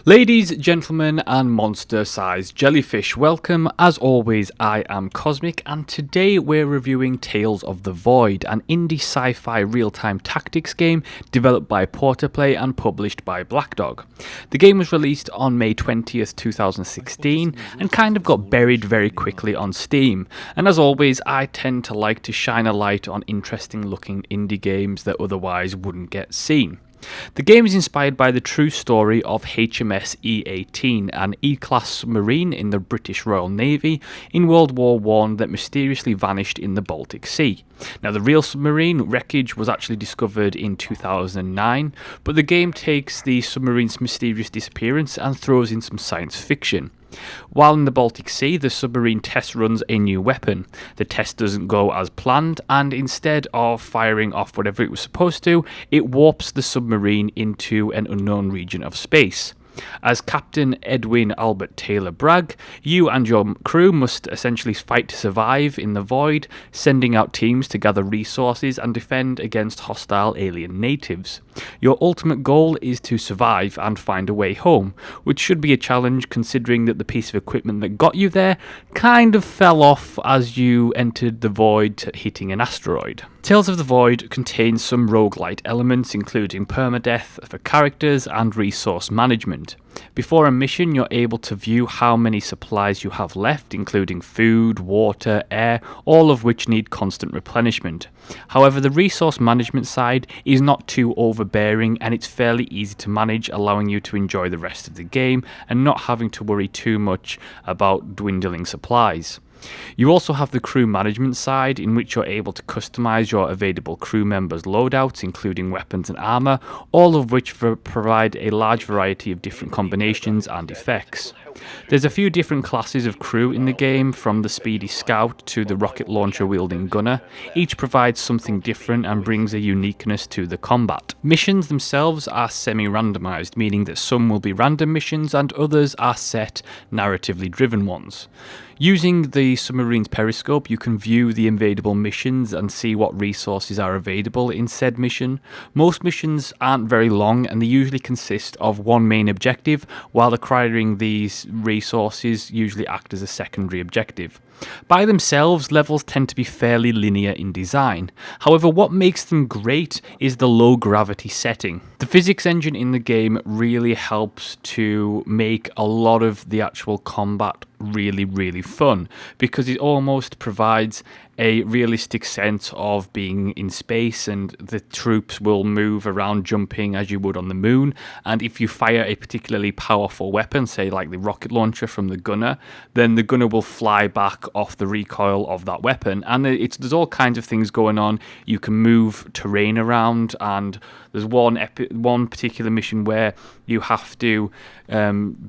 Ladies, gentlemen, and monster-sized jellyfish, welcome. As always, I am Cosmic, and today we're reviewing Tales of the Void, an indie sci-fi real-time tactics game developed by Porterplay and published by Black Dog. The game was released on May 20th, 2016, and kind of got buried very quickly on Steam. And as always, I tend to like to shine a light on interesting-looking indie games that otherwise wouldn't get seen. The game is inspired by the true story of HMS E-18, an E-class submarine in the British Royal Navy in World War I that mysteriously vanished in the Baltic Sea. Now, the real submarine wreckage was actually discovered in 2009, but the game takes the submarine's mysterious disappearance and throws in some science fiction. While in the Baltic Sea, the submarine test runs a new weapon. The test doesn't go as planned, and instead of firing off whatever it was supposed to, it warps the submarine into an unknown region of space. As Captain Edwin Albert Taylor Bragg, you and your crew must essentially fight to survive in the void, sending out teams to gather resources and defend against hostile alien natives. Your ultimate goal is to survive and find a way home, which should be a challenge considering that the piece of equipment that got you there kind of fell off as you entered the void hitting an asteroid. Tales of the Void contains some roguelite elements, including permadeath for characters and resource management. Before a mission, you're able to view how many supplies you have left, including food, water, air, all of which need constant replenishment. However, the resource management side is not too overbearing and it's fairly easy to manage, allowing you to enjoy the rest of the game and not having to worry too much about dwindling supplies. You also have the crew management side, in which you're able to customize your available crew members' loadouts, including weapons and armor, all of which provide a large variety of different combinations and effects. There's a few different classes of crew in the game, from the speedy scout to the rocket launcher wielding gunner. Each provides something different and brings a uniqueness to the combat. Missions themselves are semi-randomized, meaning that some will be random missions and others are set, narratively driven ones. Using the submarine's periscope, you can view the available missions and see what resources are available in said mission. Most missions aren't very long and they usually consist of one main objective, while acquiring these resources usually act as a secondary objective. By themselves, levels tend to be fairly linear in design. However, what makes them great is the low gravity setting. The physics engine in the game really helps to make a lot of the actual combat really fun, because it almost provides a realistic sense of being in space, and the troops will move around jumping as you would on the moon. And if you fire a particularly powerful weapon, say like the rocket launcher from the gunner, then the gunner will fly back off the recoil of that weapon. And there's all kinds of things going on. You can move terrain around, and there's one particular mission where you have to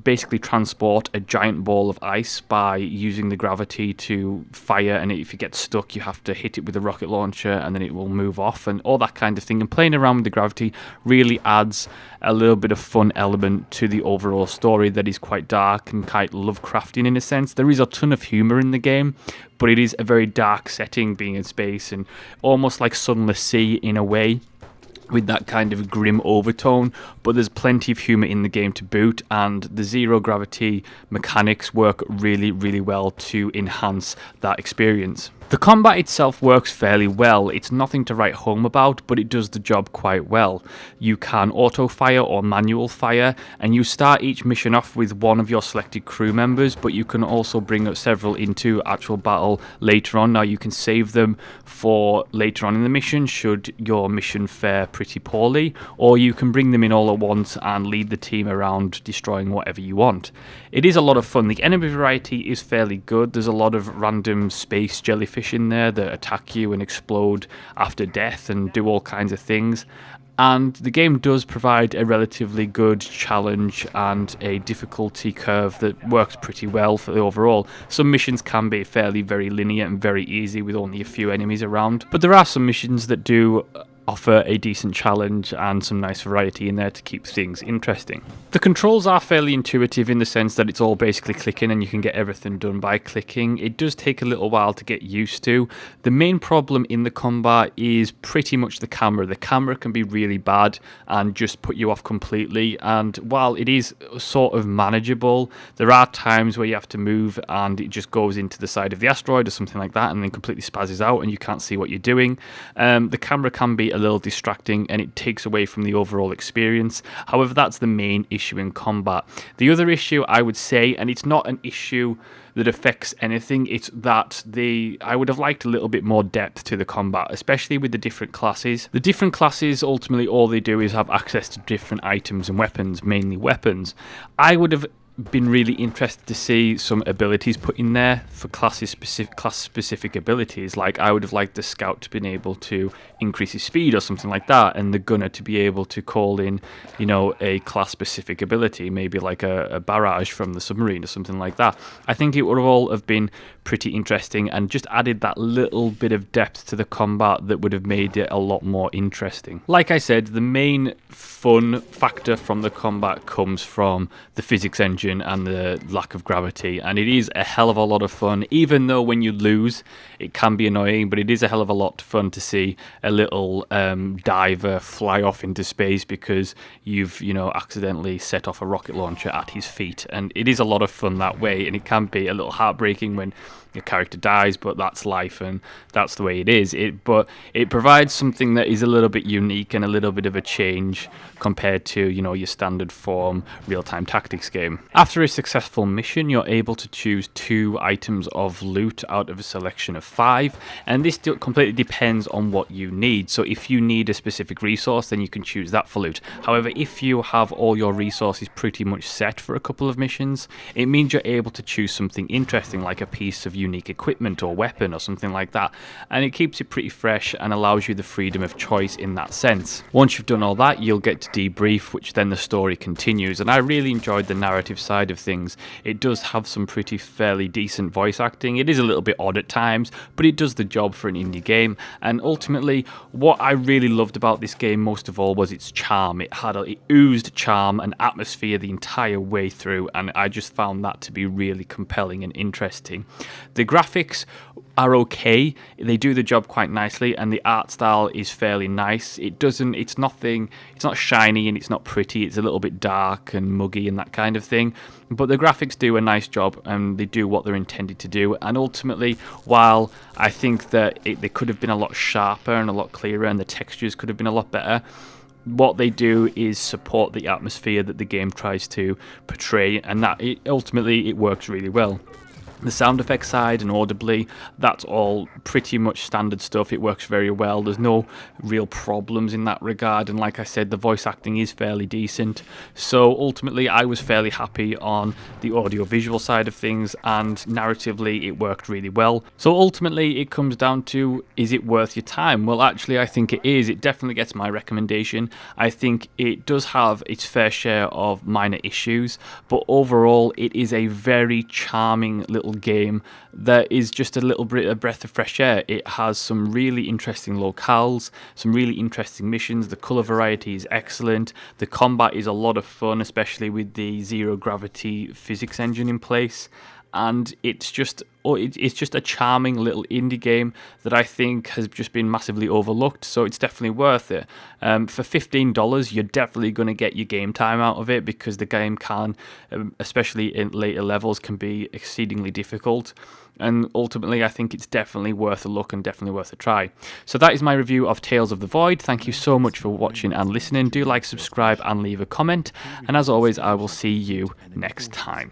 basically transport a giant ball of ice by using the gravity to fire, and if it gets stuck you have to hit it with a rocket launcher and then it will move off, and all that kind of thing. And playing around with the gravity really adds a little bit of fun element to the overall story that is quite dark and quite Lovecraftian in a sense. There is a ton of humour in the game, but it is a very dark setting, being in space and almost like Sunless Sea in a way, with that kind of grim overtone, but there's plenty of humour in the game to boot, and the zero gravity mechanics work really well to enhance that experience. The combat itself works fairly well. It's nothing to write home about, but it does the job quite well. You can auto-fire or manual fire, and you start each mission off with one of your selected crew members, but you can also bring up several into actual battle later on. Now, you can save them for later on in the mission, should your mission fare pretty poorly, or you can bring them in all at once and lead the team around destroying whatever you want. It is a lot of fun. The enemy variety is fairly good. There's a lot of random space jellyfish in there that attack you and explode after death and do all kinds of things. And the game does provide a relatively good challenge and a difficulty curve that works pretty well for the overall. Some missions can be very linear and very easy with only a few enemies around, but there are some missions that do offer a decent challenge and some nice variety in there to keep things interesting. The controls are fairly intuitive in the sense that it's all basically clicking and you can get everything done by clicking. It does take a little while to get used to. The main problem in the combat is pretty much the camera. The camera can be really bad and just put you off completely, and while it is sort of manageable, there are times where you have to move and it just goes into the side of the asteroid or something like that and then completely spazzes out and you can't see what you're doing. The camera can be a little distracting and it takes away from the overall experience. However, that's the main issue in combat. The other issue, I would say, and it's not an issue that affects anything, it's that I would have liked a little bit more depth to the combat, especially with the different classes. The different classes, ultimately all they do is have access to different items and weapons, mainly weapons. I would have been really interested to see some abilities put in there for class specific abilities. Like, I would have liked the scout to been able to increase his speed or something like that, and the gunner to be able to call in, you know, a class specific ability, maybe like a barrage from the submarine or something like that. I think it would have all have been pretty interesting and just added that little bit of depth to the combat that would have made it a lot more interesting. Like I said, the main fun factor from the combat comes from the physics engine and the lack of gravity, and it is a hell of a lot of fun, even though when you lose it can be annoying, but it is a hell of a lot of fun to see a little diver fly off into space because you've, you know, accidentally set off a rocket launcher at his feet, and it is a lot of fun that way. And it can be a little heartbreaking when your character dies, but that's life and that's the way it is. But it provides something that is a little bit unique and a little bit of a change compared to, you know, your standard form real-time tactics game. After a successful mission, you're able to choose 2 items of loot out of a selection of 5, and this completely depends on what you need. So if you need a specific resource, then you can choose that for loot. However, if you have all your resources pretty much set for a couple of missions, it means you're able to choose something interesting, like a piece of unique equipment or weapon or something like that, and it keeps it pretty fresh and allows you the freedom of choice in that sense. Once you've done all that, you'll get to debrief, which then the story continues, and I really enjoyed the narrative side of things. It does have some pretty fairly decent voice acting. It is a little bit odd at times, but it does the job for an indie game. And ultimately, what I really loved about this game most of all was its charm. It oozed charm and atmosphere the entire way through, and I just found that to be really compelling and interesting. The graphics are okay, they do the job quite nicely, and the art style is fairly nice. It's not shiny and it's not pretty, it's a little bit dark and muggy and that kind of thing, but the graphics do a nice job and they do what they're intended to do. And ultimately, while I think that they could have been a lot sharper and a lot clearer and the textures could have been a lot better, what they do is support the atmosphere that the game tries to portray, and that ultimately it works really well. The sound effects side and audibly, that's all pretty much standard stuff. It works very well. There's no real problems in that regard, and like I said, the voice acting is fairly decent. So ultimately, I was fairly happy on the audio-visual side of things, and narratively, it worked really well. So ultimately, it comes down to, is it worth your time? Well, actually, I think it is. It definitely gets my recommendation. I think it does have its fair share of minor issues, but overall, it is a very charming little game that is just a little bit of breath of fresh air. It has some really interesting locales, some really interesting missions. The color variety is excellent. The combat is a lot of fun, especially with the zero gravity physics engine in place. And it's just a charming little indie game that I think has just been massively overlooked, so it's definitely worth it. For $15, you're definitely going to get your game time out of it, because the game can, especially in later levels, can be exceedingly difficult. And ultimately, I think it's definitely worth a look and definitely worth a try. So that is my review of Tales of the Void. Thank you so much for watching and listening. Do like, subscribe, and leave a comment. And as always, I will see you next time.